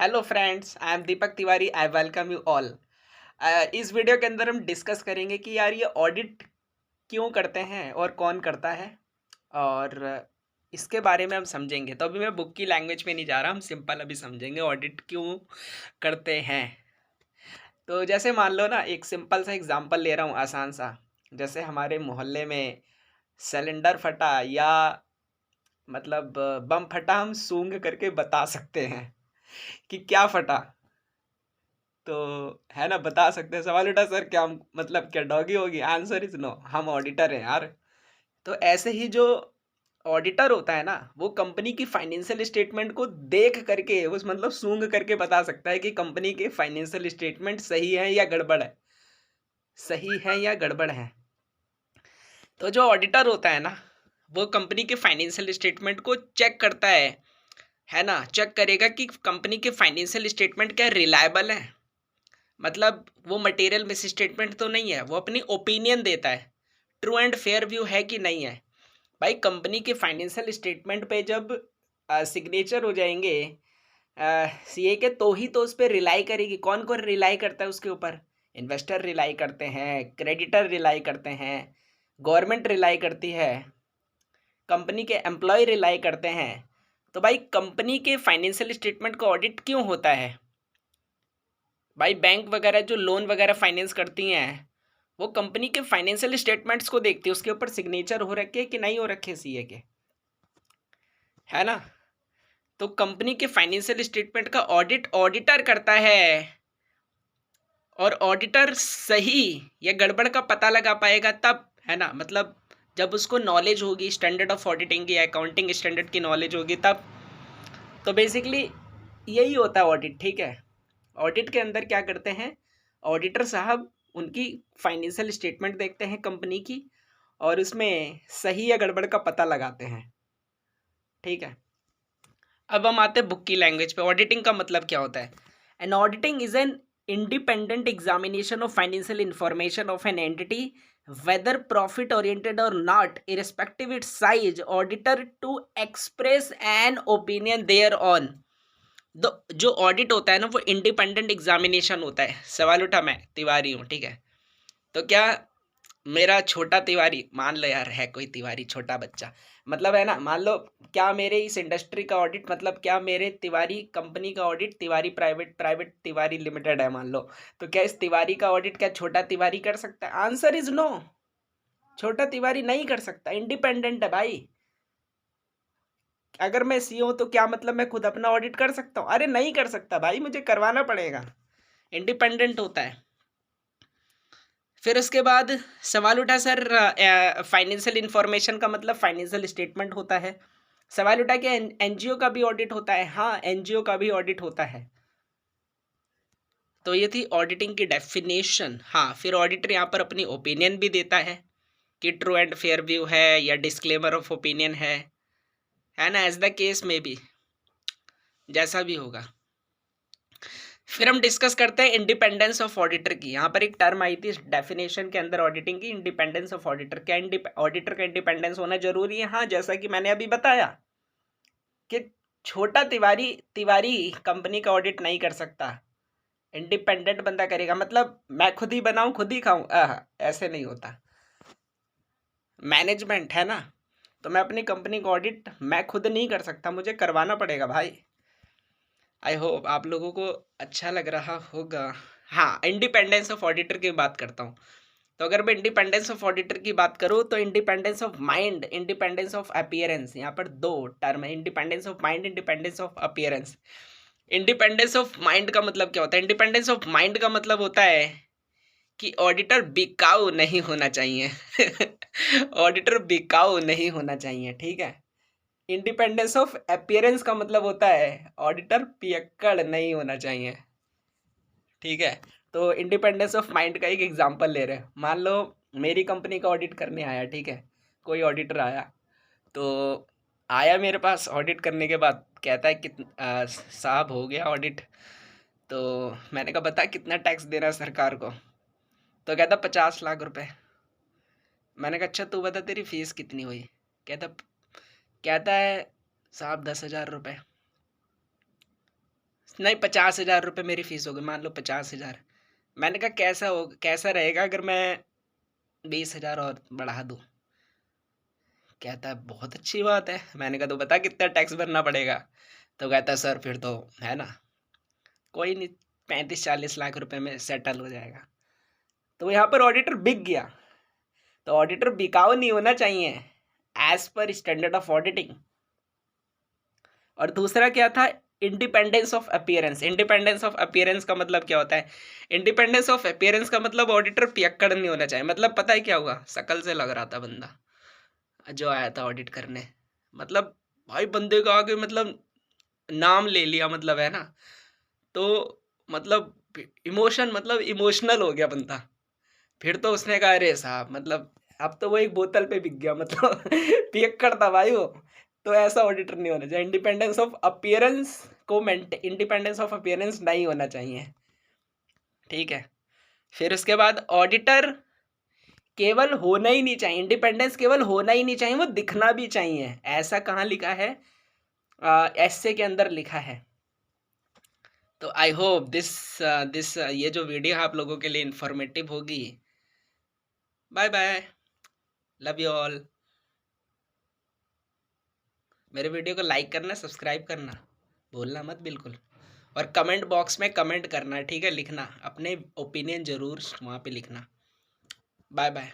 Hello friends, I am Deepak Tiwari. I welcome you all. इस video के अंदर हम डिस्कस करेंगे कि यार ये ऑडिट क्यों करते हैं और कौन करता है, और इसके बारे में हम समझेंगे। तो अभी मैं बुक की लैंग्वेज में नहीं जा रहा, हम सिंपल अभी समझेंगे ऑडिट क्यों करते हैं। तो जैसे मान लो ना, एक सिंपल सा एग्जांपल ले रहा हूँ, आसान सा। जैसे हमारे मोहल्ले में सिलेंडर फटा या मतलब बम फटा, हम सूंघ करके बता सकते हैं कि क्या फटा। तो है ना, बता सकते हैं। सवाल उठा, सर क्या मतलब क्या डॉगी होगी? आंसर इज नो, हम ऑडिटर हैं यार। तो ऐसे ही जो ऑडिटर होता है ना, वो कंपनी की फाइनेंशियल स्टेटमेंट को देख करके, उस मतलब सूंघ करके बता सकता है कि कंपनी के फाइनेंशियल स्टेटमेंट सही है या गड़बड़ है, सही है या गड़बड़ है। तो जो ऑडिटर होता है ना, वो कंपनी के फाइनेंशियल स्टेटमेंट को चेक करता है ना। चेक करेगा कि कंपनी के फाइनेंशियल स्टेटमेंट क्या रिलायबल है, मतलब वो मटेरियल मिस स्टेटमेंट तो नहीं है। वो अपनी ओपिनियन देता है, ट्रू एंड फेयर व्यू है कि नहीं है। भाई, कंपनी के फाइनेंशियल स्टेटमेंट पे जब सिग्नेचर हो जाएंगे सीए के, तो ही तो उस पर रिलाई करेगी। कौन कौन रिलाई करता है उसके ऊपर? इन्वेस्टर रिलाई करते हैं, क्रेडिटर रिलाई करते हैं, गवर्नमेंट रिलाई करती है, कंपनी के एम्प्लॉय रिलाई करते हैं। तो भाई, कंपनी के फाइनेंशियल स्टेटमेंट का ऑडिट क्यों होता है? भाई, बैंक वगैरह जो लोन वगैरह फाइनेंस करती हैं, वो कंपनी के फाइनेंशियल स्टेटमेंट्स को देखती है, उसके ऊपर सिग्नेचर हो रखे कि नहीं हो रखे सीए के, है ना। तो कंपनी के फाइनेंशियल स्टेटमेंट का ऑडिट ऑडिटर करता है, और ऑडिटर सही या गड़बड़ का पता लगा पाएगा तब, है ना। मतलब जब उसको नॉलेज होगी स्टैंडर्ड ऑफ ऑडिटिंग की, अकाउंटिंग स्टैंडर्ड की नॉलेज होगी तब। तो बेसिकली यही होता है ऑडिट, ठीक है। ऑडिट के अंदर क्या करते हैं ऑडिटर साहब? उनकी फाइनेंशियल स्टेटमेंट देखते हैं कंपनी की, और उसमें सही या गड़बड़ का पता लगाते हैं, ठीक है। अब हम आते हैं बुक की लैंग्वेज पे। ऑडिटिंग का मतलब क्या होता है? An auditing is an independent examination of financial information of an entity, whether profit oriented or not, irrespective its size. Auditor to express an opinion thereon. जो ऑडिट होता है ना, वो इंडिपेंडेंट एग्जामिनेशन होता है। सवाल उठा, मैं तिवारी हूँ, ठीक है। तो क्या मेरा छोटा तिवारी, मान लो यार है कोई तिवारी छोटा बच्चा, मतलब है ना, मान लो, क्या मेरे इस इंडस्ट्री का ऑडिट, मतलब क्या मेरे तिवारी कंपनी का audit, Tiwari private private Tiwari limited है मान लो, तो क्या इस तिवारी का ऑडिट क्या छोटा तिवारी कर सकता है? आंसर इज नो, छोटा तिवारी नहीं कर सकता। इंडिपेंडेंट है भाई। अगर मैं सी हूँ तो क्या मतलब मैं खुद अपना ऑडिट कर सकता हूँ? अरे नहीं कर सकता भाई, मुझे करवाना पड़ेगा। इंडिपेंडेंट होता है। फिर उसके बाद सवाल उठा, सर फाइनेंशियल इंफॉर्मेशन का मतलब फाइनेंशियल स्टेटमेंट होता है। सवाल उठा कि एनजीओ का भी ऑडिट होता है? हाँ, एनजीओ का भी ऑडिट होता है। तो ये थी ऑडिटिंग की डेफिनेशन। हाँ, फिर ऑडिटर यहाँ पर अपनी ओपिनियन भी देता है कि ट्रू एंड फेयर व्यू है या डिस्क्लेमर ऑफ ओपिनियन है ना, एज द केस में भी, जैसा भी होगा। फिर हम डिस्कस करते हैं इंडिपेंडेंस ऑफ ऑडिटर की। यहाँ पर एक टर्म आई थी डेफिनेशन के अंदर ऑडिटिंग की, इंडिपेंडेंस ऑफ ऑडिटर। क्या ऑडिटर का इंडिपेंडेंस होना जरूरी है? हाँ, जैसा कि मैंने अभी बताया कि छोटा तिवारी तिवारी कंपनी का ऑडिट नहीं कर सकता, इंडिपेंडेंट बंदा करेगा। मतलब मैं खुद ही बनाऊं खुद ही खाऊं, ऐसे नहीं होता। मैनेजमेंट है ना, तो मैं अपनी कंपनी का ऑडिट मैं खुद नहीं कर सकता, मुझे करवाना पड़ेगा भाई। आई होप आप लोगों को अच्छा लग रहा होगा। हाँ, इंडिपेंडेंस ऑफ ऑडिटर की बात करता हूँ। तो अगर मैं इंडिपेंडेंस ऑफ ऑडिटर की बात करूँ, तो independence of mind, independence of appearance, यहाँ पर दो टर्म है, independence of mind, independence of appearance. Independence of mind का मतलब क्या होता है? इंडिपेंडेंस ऑफ माइंड का मतलब होता है कि ऑडिटर बिकाऊ नहीं होना चाहिए। ऑडिटर बिकाऊ नहीं होना चाहिए, ठीक है। इंडिपेंडेंस ऑफ अपीयरेंस का मतलब होता है ऑडिटर पियक्कड़ नहीं होना चाहिए, ठीक है। तो इंडिपेंडेंस ऑफ माइंड का एक एग्जांपल ले रहे हैं। मान लो मेरी कंपनी का ऑडिट करने आया, ठीक है। कोई ऑडिटर आया, तो आया मेरे पास ऑडिट करने के बाद, कहता है साहब हो गया ऑडिट। तो मैंने कहा बता कितना टैक्स देना है सरकार को? तो कहता 50 लाख रुपए। मैंने कहा अच्छा तू बता तेरी फीस कितनी हुई? कहता कहता है साहब 10,000 रुपये। नहीं, 50,000 रुपये मेरी फ़ीस हो गई, मान लो 50,000। मैंने कहा कैसा रहेगा अगर मैं 20,000 और बढ़ा दूँ? कहता है बहुत अच्छी बात है। मैंने कहा तो बता कितना टैक्स भरना पड़ेगा? तो कहता है सर फिर तो है ना, कोई नहीं, 35-40 लाख रुपए में सेटल हो जाएगा। तो यहाँ पर ऑडिटर बिक गया। तो ऑडिटर बिकाऊ नहीं होना चाहिए as per standard of auditing. और दूसरा क्या था, independence of appearance. Independence of appearance का मतलब क्या होता है? इंडिपेंडेंस ऑफ अपीयरेंस का मतलब ऑडिटर पियक्कड़ नहीं होना चाहिए। मतलब पता है क्या हुआ, शकल से लग रहा था बंदा जो आया था ऑडिट करने, मतलब भाई बंदे का आगे मतलब नाम ले लिया, मतलब है ना, तो मतलब इमोशनल हो गया बंदा। फिर तो उसने कहा अरे साहब, मतलब अब तो वो एक बोतल पे बिक गया, मतलब पियक्कड़ था भाई वो। तो ऐसा ऑडिटर नहीं होना चाहिए। इंडिपेंडेंस ऑफ अपीयरेंस नहीं होना चाहिए, ठीक है। फिर उसके बाद ऑडिटर केवल होना ही नहीं चाहिए, इंडिपेंडेंस केवल होना ही नहीं चाहिए, वो दिखना भी चाहिए। ऐसा कहाँ लिखा है? एस्से के अंदर लिखा है। तो आई होप दिस ये जो वीडियो आप लोगों के लिए इंफॉर्मेटिव होगी। Bye bye, love you all. मेरे वीडियो को लाइक करना, सब्सक्राइब करना भूलना मत बिल्कुल। और कमेंट बॉक्स में कमेंट करना, ठीक है, लिखना अपने ओपिनियन ज़रूर वहाँ पे लिखना। Bye bye.